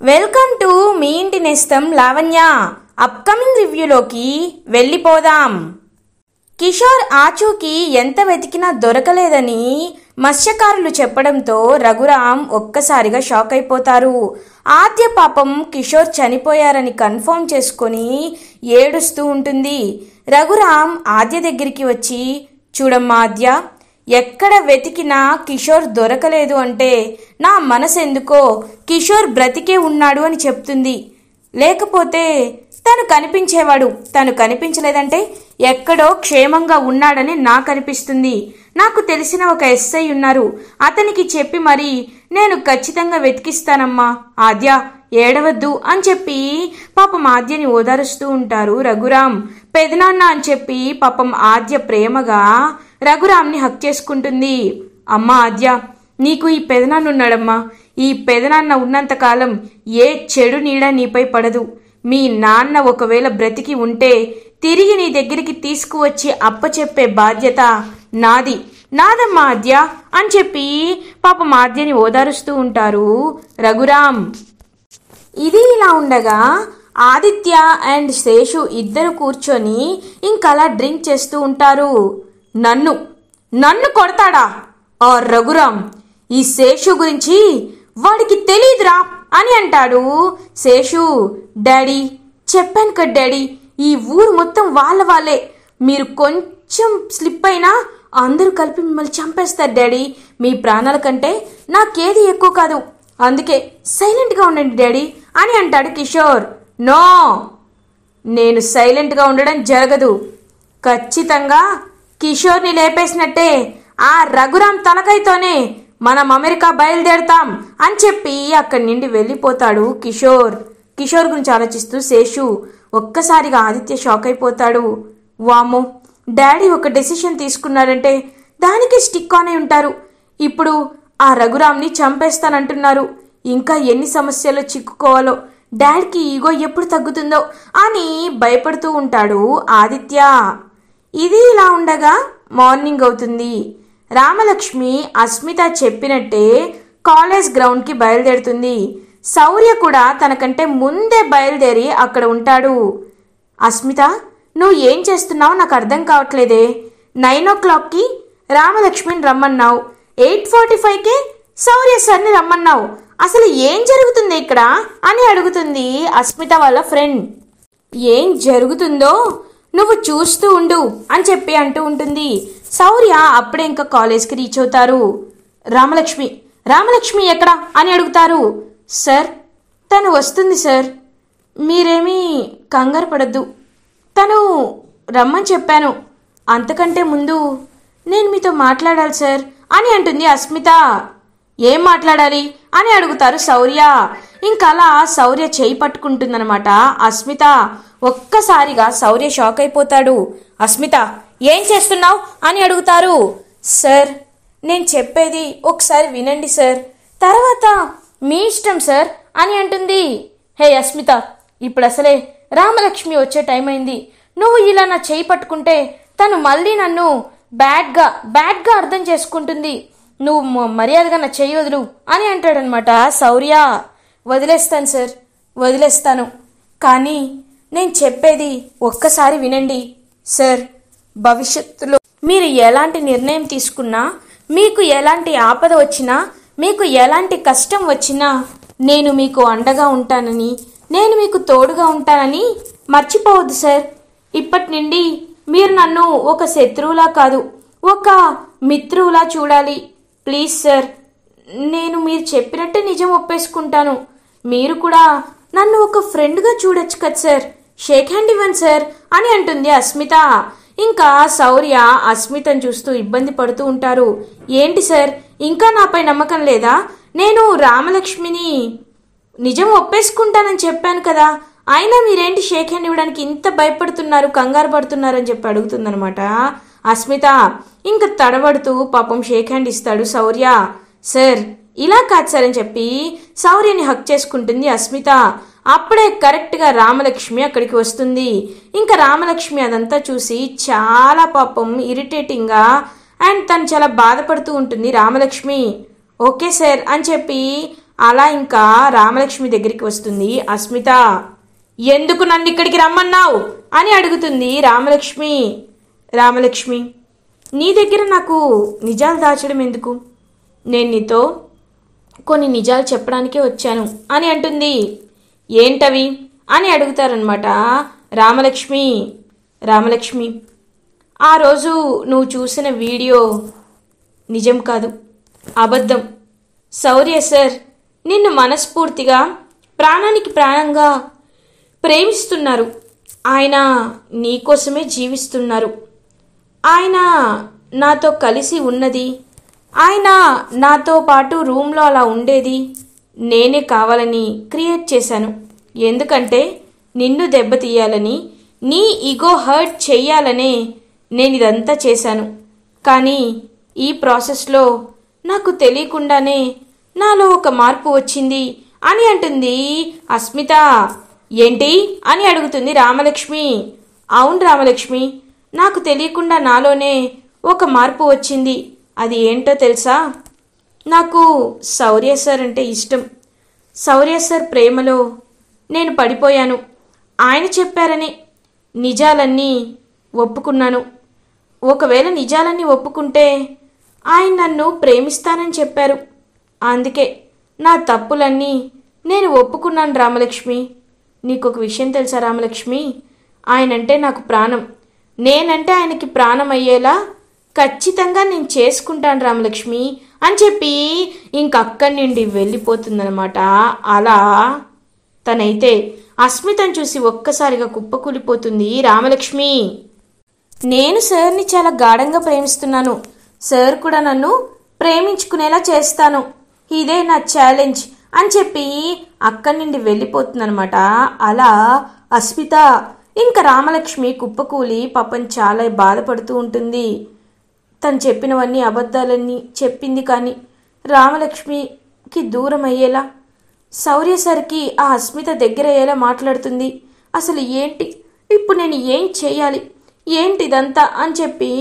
Welcome to me ఇంటి నేస్తం Lavanya. Upcoming రివ్యూలోకి వెళ్ళిపోదాం. కిషోర్ ఆచూకీ ఎంత వెతికినా దొరకలేదని మత్స్యకారులు చెప్పడంతో రఘురామ్ ఒక్కసారిగా షాక్ అయిపోతారు. ఆద్య పాపం కిషోర్ చనిపోయారని కన్ఫర్మ్ చేసుకొని ఏడుస్తూ ఉంటుంది. రఘురామ్ ఆద్య దగ్గరికి వచ్చి, చూడమ్మా ఆద్య, ఎక్కడ వెతికినా కిషోర్ దొరకలేదు అంటే నా మనసు ఎందుకో కిషోర్ బ్రతికే ఉన్నాడు అని చెప్తుంది. లేకపోతే తను కనిపించేవాడు, తను కనిపించలేదంటే ఎక్కడో క్షేమంగా ఉన్నాడని నాకు అనిపిస్తుంది. నాకు తెలిసిన ఒక ఎస్ఐ ఉన్నారు, అతనికి చెప్పి మరి నేను ఖచ్చితంగా వెతికిస్తానమ్మా, ఆద్య ఏడవద్దు అని చెప్పి పాపం ఆద్యని ఓదారుస్తూ ఉంటారు రఘురామ్. పెదనాన్న అని చెప్పి పాపం ఆద్య ప్రేమగా రఘురామ్ని హక్ చేసుకుంటుంది. అమ్మా ఆద్య, నీకు ఈ పెదనాన్న ఉన్నాడమ్మా, ఈ పెదనాన్న ఉన్నంతకాలం ఏ చెడు నీడ నీపై పడదు. మీ నాన్న ఒకవేళ బ్రతికి ఉంటే తిరిగి నీ దగ్గరికి తీసుకువచ్చి అప్పచెప్పే బాధ్యత నాదమ్మా ఆద్య అని చెప్పి పాపం ఆద్యని ఓదారుస్తూ ఉంటారు రఘురామ్. ఇది ఇలా ఉండగా ఆదిత్య అండ్ శేషు ఇద్దరు కూర్చొని ఇంకలా డ్రింక్ చేస్తూ ఉంటారు. నన్ను కొడతాడా ఆ రఘురామ్? ఈ శేషు గురించి వాడికి తెలీదురా అని అంటాడు శేషు. డాడీ, చెప్పాను కదా డాడీ, ఈ ఊరు మొత్తం వాళ్ళే, మీరు కొంచెం స్లిప్ అయినా అందరూ కలిపి మిమ్మల్ని చంపేస్తారు డాడీ. మీ ప్రాణాల కంటే నాకేది ఎక్కువ కాదు, అందుకే సైలెంట్గా ఉండండి డాడీ అని అంటాడు కిషోర్. నో, నేను సైలెంట్గా ఉండడం జరగదు. ఖచ్చితంగా కిషోర్ని లేపేసినట్టే ఆ రఘురామ్ తలకైతోనే మనం అమెరికా బయలుదేరతాం అని చెప్పి అక్కడి నుండి వెళ్ళిపోతాడు కిషోర్. కిషోర్ గురించి ఆలోచిస్తూ శేషు ఒక్కసారిగా ఆదిత్య షాక్ అయిపోతాడు. వామ్మో, డాడీ ఒక డెసిషన్ తీసుకున్నారంటే దానికి స్టిక్ ఆనే ఉంటారు. ఇప్పుడు ఆ రఘురామ్ని చంపేస్తానంటున్నారు. ఇంకా ఎన్ని సమస్యలు చిక్కుకోవాలో, డాడీకి ఈగో ఎప్పుడు తగ్గుతుందో అని భయపడుతూ ఉంటాడు ఆదిత్య. ఇది ఇలా ఉండగా మార్నింగ్ అవుతుంది. రామలక్ష్మి అస్మిత చెప్పినట్టే కాలేజ్ గ్రౌండ్కి బయలుదేరుతుంది. శౌర్య కూడా తనకంటే ముందే బయలుదేరి అక్కడ ఉంటాడు. అస్మిత, నువ్వు ఏం చేస్తున్నావు నాకు అర్థం కావట్లేదే. 9 o'clockకి రామలక్ష్మిని రమ్మన్నావు, 8:45కే శౌర్య సార్ని రమ్మన్నావు. అసలు ఏం జరుగుతుంది ఇక్కడ అని అడుగుతుంది అస్మిత వాళ్ళ ఫ్రెండ్. ఏం జరుగుతుందో నువ్వు చూస్తూ ఉండు అని చెప్పి అంటూ ఉంటుంది. శౌర్య అప్పుడే ఇంకా కాలేజ్కి రీచ్ అవుతారు. రామలక్ష్మి ఎక్కడా అని అడుగుతారు. సార్, తను వస్తుంది సార్, మీరేమీ కంగారు పడద్దు, తను రమ్మని చెప్పాను. అంతకంటే ముందు నేను మీతో మాట్లాడాలి సార్ అని అంటుంది అస్మిత. ఏం మాట్లాడాలి అని అడుగుతారు శౌర్య. ఇంకలా శౌర్య చేయి పట్టుకుంటుందన్నమాట అస్మిత. ఒక్కసారిగా శౌర్య షాక్ అయిపోతాడు. అస్మిత, ఏం చేస్తున్నావు అని అడుగుతారు. సార్, నేను చెప్పేది ఒకసారి వినండి సార్, తర్వాత మీ ఇష్టం సార్ అని అంటుంది. హే అస్మిత, ఇప్పుడు అసలే రామలక్ష్మి వచ్చే టైం అయింది. నువ్వు ఇలా నా చేయి పట్టుకుంటే తను మళ్ళీ నన్ను బ్యాడ్గా అర్థం చేసుకుంటుంది. నువ్వు మర్యాదగా నా చెయ్యి వదులు అని అంటాడనమాట శౌర్య. వదిలేస్తాను సార్, వదిలేస్తాను, కానీ నేను చెప్పేది ఒక్కసారి వినండి సార్. భవిష్యత్తులో మీరు ఎలాంటి నిర్ణయం తీసుకున్నా, మీకు ఎలాంటి ఆపద వచ్చినా, మీకు ఎలాంటి కష్టం వచ్చినా నేను మీకు అండగా ఉంటానని, నేను మీకు తోడుగా ఉంటానని మర్చిపోవద్దు సార్. ఇప్పటి నుండి మీరు నన్ను ఒక శత్రువులా కాదు, ఒక మిత్రువులా చూడాలి. ప్లీజ్ సార్, నేను మీరు చెప్పినట్టే నిజం ఒప్పేసుకుంటాను. మీరు కూడా నన్ను ఒక ఫ్రెండ్గా చూడొచ్చు కదా సార్, షేక్ హ్యాండ్ ఇవ్వండి సార్ అని అంటుంది అస్మిత. ఇంకా శౌర్య అస్మితను చూస్తూ ఇబ్బంది పడుతూ ఉంటారు. ఏంటి సార్, ఇంకా నాపై నమ్మకం లేదా? నేను రామలక్ష్మిని నిజం ఒప్పేసుకుంటానని చెప్పాను కదా, అయినా మీరేంటి షేక్ హ్యాండ్ ఇవ్వడానికి ఇంత భయపడుతున్నారు, కంగారు పడుతున్నారు అని చెప్పి అడుగుతుందనమాట అస్మిత. ఇంకా తడబడుతూ పాపం షేక్ హ్యాండ్ ఇస్తాడు శౌర్య. సార్, ఇలా కాదు సార్ అని చెప్పి శౌర్యని హక్ చేసుకుంటుంది అస్మిత. అప్పుడే కరెక్ట్గా రామలక్ష్మి అక్కడికి వస్తుంది. ఇంకా రామలక్ష్మి అదంతా చూసి చాలా పాపం ఇరిటేటింగ్గా అండ్ తను చాలా బాధపడుతూ ఉంటుంది రామలక్ష్మి. ఓకే సార్ అని చెప్పి అలా ఇంకా రామలక్ష్మి దగ్గరికి వస్తుంది అస్మిత. ఎందుకు నన్ను ఇక్కడికి రమ్మన్నావు అని అడుగుతుంది రామలక్ష్మి. రామలక్ష్మి, నీ దగ్గర నాకు నిజాలు దాచడం ఎందుకు? నేను నీతో కొన్ని నిజాలు చెప్పడానికే వచ్చాను అని అంటుంది. ఏంటవి అని అడుగుతారనమాట రామలక్ష్మి. రామలక్ష్మి, ఆ రోజు నువ్వు చూసిన వీడియో నిజం కాదు, అబద్ధం. శౌర్య సార్ నిన్ను మనస్ఫూర్తిగా ప్రాణానికి ప్రాణంగా ప్రేమిస్తున్నారు. ఆయన నీకోసమే జీవిస్తున్నారు. ఆయన నాతో కలిసి ఉన్నది, ఆయన నాతో పాటు రూమ్లో అలా ఉండేది నేనే కావాలని క్రియేట్ చేశాను. ఎందుకంటే నిన్ను దెబ్బతీయాలని, నీ ఈగో హర్ట్ చెయ్యాలనే నేను ఇదంతా చేశాను. కానీ ఈ ప్రాసెస్లో నాకు తెలియకుండానే నాలో ఒక మార్పు వచ్చింది అని అంటుంది అస్మిత. ఏంటి అని అడుగుతుంది రామలక్ష్మి. అవును రామలక్ష్మి, నాకు తెలియకుండా నాలోనే ఒక మార్పు వచ్చింది. అది ఏంటో తెలుసా? నాకు శౌర్య సార్ అంటే ఇష్టం. శౌర్య సార్ ప్రేమలో నేను పడిపోయాను. ఆయన చెప్పారని నిజాలన్నీ ఒప్పుకున్నాను. ఒకవేళ నిజాలన్నీ ఒప్పుకుంటే ఆయన నన్ను ప్రేమిస్తానని చెప్పారు. అందుకే నా తప్పులన్నీ నేను ఒప్పుకున్నాను రామలక్ష్మి. నీకొక విషయం తెలుసా రామలక్ష్మి? ఆయనంటే నాకు ప్రాణం. నేనంటే ఆయనకి ప్రాణం అయ్యేలా ఖచ్చితంగా నేను చేసుకుంటాను రామలక్ష్మి అని చెప్పి ఇంకక్కడి నుండి వెళ్ళిపోతుందనమాట. అలా తనైతే అస్మితను చూసి ఒక్కసారిగా కుప్పకూలిపోతుంది రామలక్ష్మి. నేను సార్ని చాలా గాఢంగా ప్రేమిస్తున్నాను. సార్ కూడా నన్ను ప్రేమించుకునేలా చేస్తాను. ఇదే నా ఛాలెంజ్ అని చెప్పి అక్కడి నుండి వెళ్ళిపోతుందనమాట. అలా అస్మిత ఇంకా రామలక్ష్మి కుప్పకూలి పాపం చాలా బాధపడుతూ ఉంటుంది. తను చెప్పినవన్నీ అబద్ధాలన్నీ చెప్పింది. కానీ రామలక్ష్మికి దూరం అయ్యేలా, శౌర్య సార్కి ఆ అస్మిత దగ్గర అయ్యేలా మాట్లాడుతుంది. అసలు ఏంటి ఇప్పుడు నేను ఏం చేయాలి, ఏంటిదంతా అని చెప్పి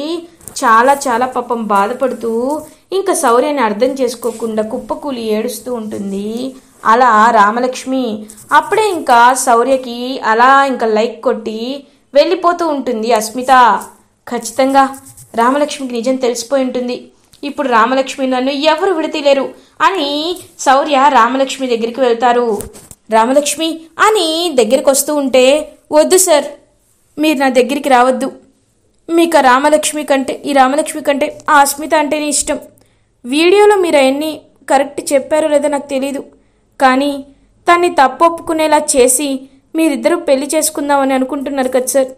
చాలా చాలా పాపం బాధపడుతూ ఇంకా శౌర్యని అర్థం చేసుకోకుండా కుప్పకూలి ఏడుస్తూ ఉంటుంది. అలా రామలక్ష్మి అప్పుడే ఇంకా శౌర్యకి అలా ఇంకా లైక్ కొట్టి వెళ్ళిపోతూ ఉంటుంది అస్మిత. ఖచ్చితంగా రామలక్ష్మికి నిజం తెలిసిపోయి ఉంటుంది. ఇప్పుడు రామలక్ష్మి నన్ను ఎవరు విడతీయలేరు అని శౌర్య రామలక్ష్మి దగ్గరికి వెళ్తారు. రామలక్ష్మి అని దగ్గరికి వస్తూ ఉంటే, వద్దు సార్, మీరు నా దగ్గరికి రావద్దు. మీకు ఈ రామలక్ష్మి కంటే ఆ అస్మిత అంటేనే ఇష్టం. వీడియోలో మీరు అవన్నీ కరెక్ట్ చెప్పారో లేదో నాకు తెలీదు. కానీ తన్ని తప్పు ఒప్పుకునేలా చేసి మీరిద్దరూ పెళ్లి చేసుకుందామని అనుకుంటున్నారు కదా సార్.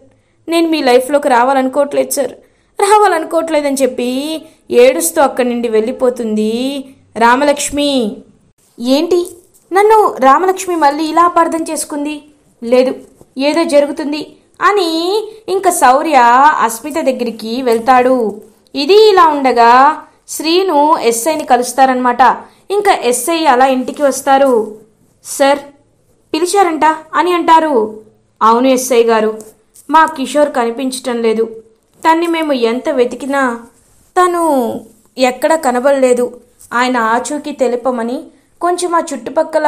నేను మీ లైఫ్లోకి రావాలనుకోవట్లేదు సార్, రావాలనుకోవట్లేదని చెప్పి ఏడుస్తూ అక్కడి నుండి వెళ్ళిపోతుంది రామలక్ష్మి. ఏంటి, నన్ను రామలక్ష్మి మళ్ళీ ఇలా అపార్థం చేసుకుంది? లేదు, ఏదో జరుగుతుంది అని ఇంకా శౌర్య అస్మిత దగ్గరికి వెళ్తాడు. ఇది ఇలా ఉండగా శ్రీను ఎస్ఐని కలుస్తారనమాట. ఇంకా ఎస్ఐ అలా ఇంటికి వస్తారు. సార్ పిలిచారంట అని అంటారు. అవును ఎస్ఐ గారు, మా కిషోర్ కనిపించటం లేదు. తన్ని మేము ఎంత వెతికినా తను ఎక్కడ కనబడలేదు. ఆయన ఆచూకీ తెలుపమని కొంచెం ఆ చుట్టుపక్కల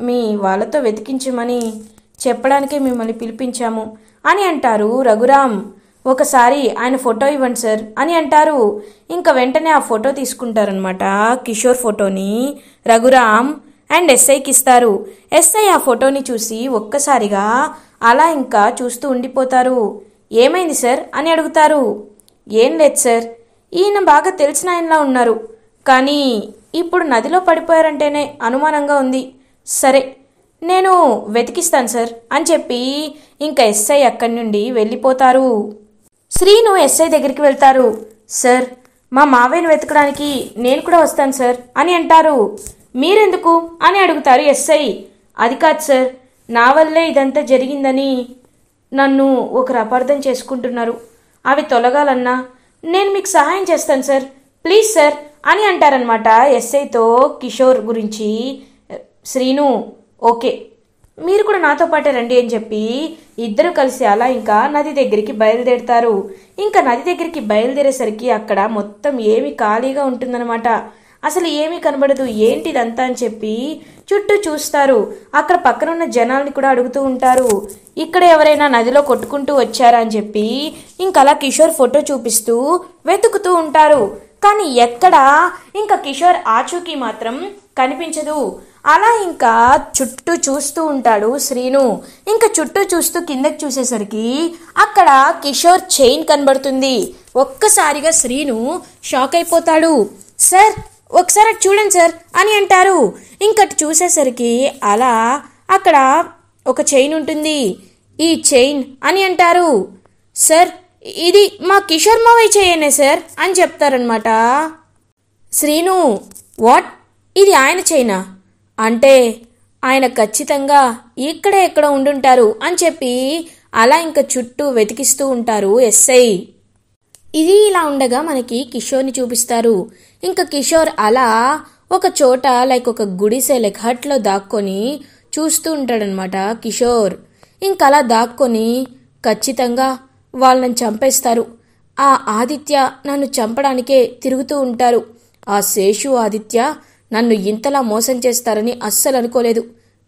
మీ వాళ్ళతో వెతికించమని చెప్పడానికే మిమ్మల్ని పిలిపించాము అని అంటారు రఘురాం. ఒకసారి ఆయన ఫోటో ఇవ్వండి సార్ అని అంటారు. ఇంకా వెంటనే ఆ ఫోటో తీసుకుంటారనమాట. కిషోర్ ఫోటోని రఘురాం అండ్ ఎస్ఐకి ఇస్తారు. ఎస్ఐ ఆ ఫోటోని చూసి ఒక్కసారిగా అలా ఇంకా చూస్తూ ఉండిపోతారు. ఏమైంది సార్ అని అడుగుతారు. ఏం లేదు సార్, ఈయన బాగా తెలిసిన ఆయనలా ఉన్నారు, కానీ ఇప్పుడు నదిలో పడిపోయారంటేనే అనుమానంగా ఉంది. సరే నేను వెతికిస్తాను సార్ అని చెప్పి ఇంకా ఎస్ఐ అక్కడి నుండి వెళ్ళిపోతారు. శ్రీను ఎస్ఐ దగ్గరికి వెళ్తారు. సార్ మా మావయ్యను వెతకడానికి నేను కూడా వస్తాను సార్ అని అంటారు. మీరెందుకు అని అడుగుతారు ఎస్ఐ. అది కాదు సార్, నా వల్లే ఇదంతా జరిగిందని నన్ను ఒకరు అపార్థం చేసుకుంటున్నారు. అవి తొలగాలన్నా నేను మీకు సహాయం చేస్తాను సార్, ప్లీజ్ సార్ అని అంటారనమాట ఎస్ఐతో కిషోర్ గురించి. శ్రీను ఓకే, మీరు కూడా నాతో పాటే రండి అని చెప్పి ఇద్దరు కలిసి అలా ఇంకా నది దగ్గరికి బయలుదేరుతారు. ఇంకా నది దగ్గరికి బయలుదేరేసరికి అక్కడ మొత్తం ఏమి ఖాళీగా ఉంటుందన్నమాట. అసలు ఏమీ కనబడదు, ఏంటిదంతా అని చెప్పి చుట్టూ చూస్తారు. అక్కడ పక్కన ఉన్న జనాల్ని కూడా అడుగుతూ ఉంటారు, ఇక్కడ ఎవరైనా నదిలో కొట్టుకుంటూ వచ్చారా అని చెప్పి. ఇంకలా కిషోర్ ఫోటో చూపిస్తూ వెతుకుతూ ఉంటారు. కానీ ఎక్కడా ఇంకా కిషోర్ ఆచూకీ మాత్రం కనిపించదు. అలా ఇంకా చుట్టూ చూస్తూ ఉంటాడు శ్రీను. ఇంకా చుట్టూ చూస్తూ కిందకి చూసేసరికి అక్కడ కిషోర్ చైన్ కనబడుతుంది. ఒక్కసారిగా శ్రీను షాక్ అయిపోతాడు. సార్ ఒకసారి చూడండి సార్ అని అంటారు. ఇంకటి చూసేసరికి అలా అక్కడ ఒక చైన్ ఉంటుంది. ఈ చైన్ అని అంటారు. సార్ ఇది మా కిషోర్ మావయ్య చైనే సార్ అని చెప్తారనమాట. శ్రీను వాట్, ఇది ఆయన చైనా అంటే ఆయన ఖచ్చితంగా ఇక్కడే ఎక్కడ ఉండుంటారు అని చెప్పి అలా ఇంకా చుట్టూ వెతికిస్తూ ఉంటారు ఎస్ఐ. ఇది ఇలా ఉండగా మనకి కిషోర్ని చూపిస్తారు. ఇంకా కిషోర్ అలా ఒక చోట లైక్ ఒక గుడిసె లైక్ హట్లో దాక్కొని చూస్తూ ఉంటాడనమాట కిషోర్. ఇంకలా దాక్కొని ఖచ్చితంగా వాళ్ళని చంపేస్తారు. ఆ ఆదిత్య నన్ను చంపడానికే తిరుగుతూ ఉంటారు. ఆ శేషు ఆదిత్య నన్ను ఇంతలా మోసం చేస్తారని అస్సలు అనుకోలేదు.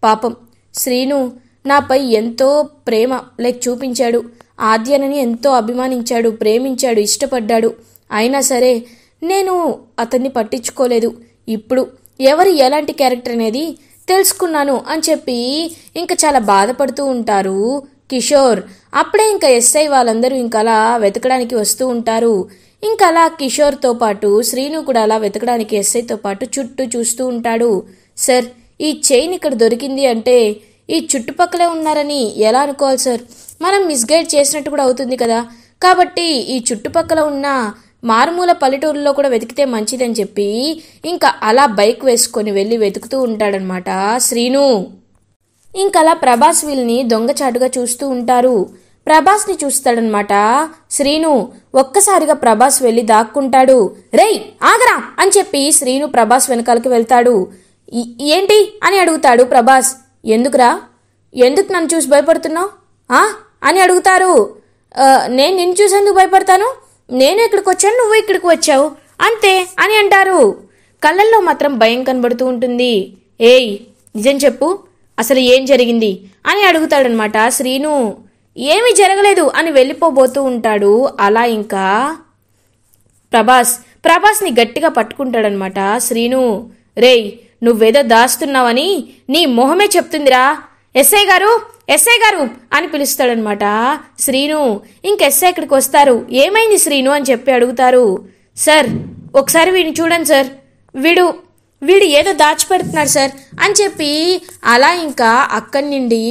పాపం శ్రీను నాపై ఎంతో ప్రేమ లైక్ చూపించాడు. ఆద్యనని ఎంతో అభిమానించాడు, ప్రేమించాడు, ఇష్టపడ్డాడు. అయినా సరే నేను అతన్ని పట్టించుకోలేదు. ఇప్పుడు ఎవరు ఎలాంటి క్యారెక్టర్ అనేది తెలుసుకున్నాను అని చెప్పి ఇంకా చాలా బాధపడుతూ ఉంటారు కిషోర్. అప్పుడే ఇంకా ఎస్ఐ వాళ్ళందరూ ఇంకలా వెతకడానికి వస్తూ ఉంటారు. ఇంకలా కిషోర్తో పాటు శ్రీను కూడా అలా వెతకడానికి ఎస్ఐతో పాటు చుట్టూ చూస్తూ ఉంటాడు. సార్ ఈ చైన్ ఇక్కడ దొరికింది అంటే ఈ చుట్టుపక్కలే ఉన్నారని ఎలా అనుకోవాలి సార్? మనం మిస్గైడ్ చేసినట్టు కూడా అవుతుంది కదా. కాబట్టి ఈ చుట్టుపక్కల ఉన్న మారుమూల పల్లెటూరులో కూడా వెతికితే మంచిదని చెప్పి ఇంకా అలా బైక్ వేసుకొని వెళ్ళి వెతుకుతూ ఉంటాడనమాట శ్రీను. ఇంకలా ప్రభాస్ వీళ్ళని దొంగచాటుగా చూస్తూ ఉంటారు. ప్రభాస్ని చూస్తాడనమాట శ్రీను. ఒక్కసారిగా ప్రభాస్ వెళ్ళి దాక్కుంటాడు. రేయ్ ఆగరా అని చెప్పి శ్రీను ప్రభాస్ వెనకాలకి వెళ్తాడు. ఏంటి అని అడుగుతాడు ప్రభాస్. ఎందుకురా, ఎందుకు నన్ను చూసి భయపడుతున్నావు అని అడుగుతారు. నేను నిన్ను చూసి ఎందుకు భయపడతాను? నేను ఇక్కడికి వచ్చాను, నువ్వు ఇక్కడికి వచ్చావు అంతే అని అంటారు. కళ్ళల్లో మాత్రం భయం కనబడుతూ ఉంటుంది. ఏయ్ నిజం చెప్పు, అసలు ఏం జరిగింది అని అడుగుతాడనమాట శ్రీను. ఏమీ జరగలేదు అని వెళ్ళిపోబోతూ ఉంటాడు. అలా ఇంకా ప్రభాస్ని గట్టిగా పట్టుకుంటాడనమాట శ్రీను. రేయ్ నువ్వేదో దాస్తున్నావని నీ మొహమే చెప్తుందిరా. ఎస్ఐ గారు, ఎస్ఐ గారు అని పిలుస్తాడనమాట శ్రీను. ఎస్ఐ ఇక్కడికి వస్తారు. ఏమైంది శ్రీను అని చెప్పి అడుగుతారు. సార్ ఒకసారి వీడిని చూడండి సార్, వీడు ఏదో దాచిపెడుతున్నాడు సార్ అని చెప్పి అలా ఇంకా అక్కడి నుండి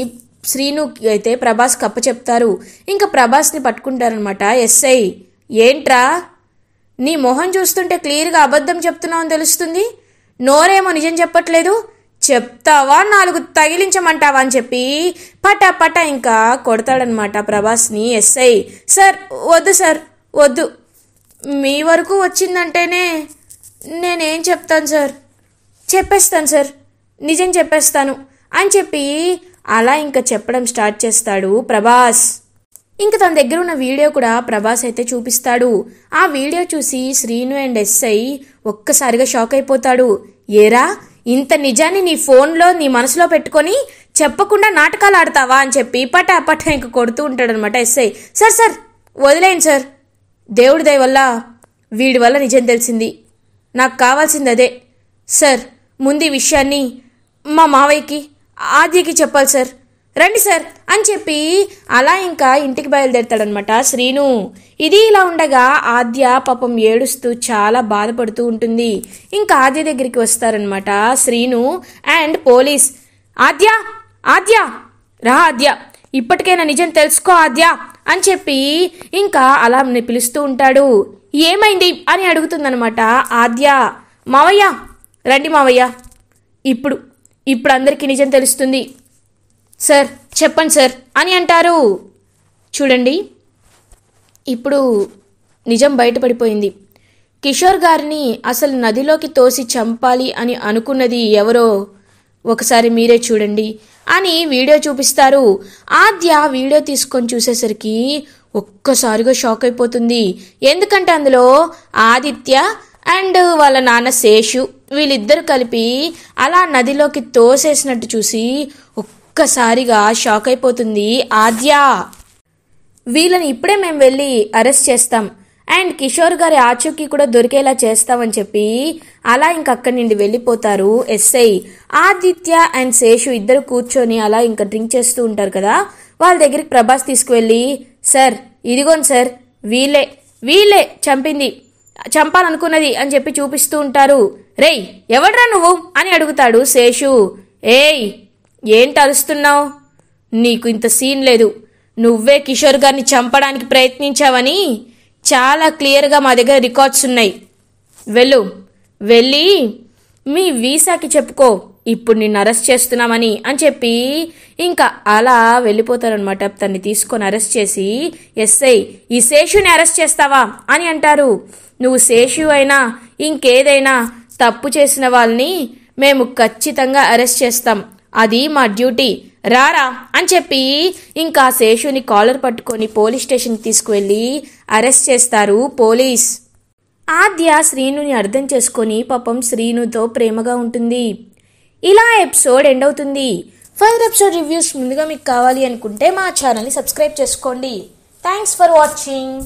శ్రీనుకి అయితే ప్రభాస్ కప్ప చెప్తారు. ఇంకా ప్రభాస్ని పట్టుకుంటారనమాట ఎస్ఐ. ఏంట్రా నీ మొహం చూస్తుంటే క్లియర్గా అబద్ధం చెప్తున్నావు అని తెలుస్తుంది, నోరేమో నిజం చెప్పట్లేదు, చెప్తావా 4 తగిలించమంటావా అని చెప్పి పటా ఇంకా కొడతాడనమాట ప్రభాస్ని ఎస్ఐ. సార్ వద్దు సార్ వద్దు, మీ వరకు వచ్చిందంటేనే నేనేం చెప్తాను సార్, చెప్పేస్తాను సార్, నిజం చెప్పేస్తాను అని చెప్పి అలా ఇంకా చెప్పడం స్టార్ట్ చేస్తాడు ప్రభాస్. ఇంకా తన దగ్గర ఉన్న వీడియో కూడా ప్రభాస్ అయితే చూపిస్తాడు. ఆ వీడియో చూసి శ్రీను అండ్ ఎస్ఐ ఒక్కసారిగా షాక్ అయిపోతాడు. ఏరా ఇంత నిజాన్ని నీ ఫోన్లో నీ మనసులో పెట్టుకొని చెప్పకుండా నాటకాలు ఆడతావా అని చెప్పి పటా ఇంక కొడుతూ ఉంటాడనమాట ఎస్ఐ. సార్ వదిలేయండి సార్, దేవుడి దయ వల్ల వీడి వల్ల నిజం తెలిసింది, నాకు కావాల్సింది అదే సార్. ముందు ఈ విషయాన్ని మా మావయ్యకి ఆద్యకి చెప్పాలి సార్, రండి సార్ అని చెప్పి అలా ఇంకా ఇంటికి బయలుదేరుతాడనమాట శ్రీను. ఇది ఇలా ఉండగా ఆద్య పాపం ఏడుస్తూ చాలా బాధపడుతూ ఉంటుంది. ఇంకా ఆద్య దగ్గరికి వస్తారనమాట శ్రీను అండ్ పోలీస్. ఆద్య రా ఆద్య, ఇప్పటికైనా నిజం తెలుసుకో ఆద్య అని చెప్పి ఇంకా అలా పిలుస్తూ ఉంటాడు. ఏమైంది అని అడుగుతుందనమాట ఆద్య. మావయ్య రండి మావయ్య, ఇప్పుడు అందరికీ నిజం తెలుస్తుంది సార్, చెప్పండి సార్ అని అంటారు. చూడండి ఇప్పుడు నిజం బయటపడిపోయింది. కిషోర్ గారిని అసలు నదిలోకి తోసి చంపాలి అని అనుకున్నది ఎవరో ఒకసారి మీరే చూడండి అని వీడియో చూపిస్తారు. ఆద్య వీడియో తీసుకొని చూసేసరికి ఒక్కసారిగా షాక్ అయిపోతుంది. ఎందుకంటే అందులో ఆదిత్య అండ్ వాళ్ళ నాన్న శేషు వీళ్ళిద్దరు కలిపి అలా నదిలోకి తోసేసినట్టు చూసి ఒక్కసారిగా షాక్ అయిపోతుంది ఆద్య. వీళ్ళని ఇప్పుడే మేము వెళ్ళి అరెస్ట్ చేస్తాం అండ్ కిషోర్ గారి ఆచూకీ కూడా దొరికేలా చేస్తామని చెప్పి అలా ఇంక అక్కడి నుండి వెళ్ళిపోతారు ఎస్ఐ. ఆదిత్య అండ్ శేషు ఇద్దరు కూర్చొని అలా ఇంకా డ్రింక్ చేస్తూ ఉంటారు కదా. వాళ్ళ దగ్గరికి ప్రభాస్ తీసుకువెళ్ళి, సార్ ఇదిగోండి సార్, వీళ్ళే చంపాలనుకున్నది అని చెప్పి చూపిస్తూ ఉంటారు. రేయ్ ఎవడ్రా నువ్వు అని అడుగుతాడు శేషు. ఏయ్ ఏంటి అరుస్తున్నావు, నీకు ఇంత సీన్ లేదు, నువ్వే కిషోర్ గారిని చంపడానికి ప్రయత్నించావని చాలా క్లియర్గా మా దగ్గర రికార్డ్స్ ఉన్నాయి, వెళ్ళి మీ వీసాకి చెప్పుకో, ఇప్పుడు నిన్ను అరెస్ట్ చేస్తున్నామని అని చెప్పి ఇంకా అలా వెళ్ళిపోతారనమాట. తన్ని తీసుకొని అరెస్ట్ చేసి ఎస్ఐ ఈ శేషుని అరెస్ట్ చేస్తావా అని అంటారు. నువ్వు శేషు అయినా ఇంకేదైనా తప్పు చేసిన వాళ్ళని మేము ఖచ్చితంగా అరెస్ట్ చేస్తాం, అది మా డ్యూటీ, రారా అని చెప్పి ఇంకా శేషుని కాలర్ పట్టుకొని పోలీస్ స్టేషన్కి తీసుకువెళ్ళి అరెస్ట్ చేస్తారు పోలీస్. ఆద్య శ్రీనుని అర్థం చేసుకొని పాపం శ్రీనుతో ప్రేమగా ఉంటుంది. ఇలా ఎపిసోడ్ ఎండ్ అవుతుంది. ఫర్దర్ ఎపిసోడ్ రివ్యూస్ ముందుగా మీకు కావాలి అనుకుంటే మా ఛానల్ని సబ్స్క్రైబ్ చేసుకోండి. Thanks for watching.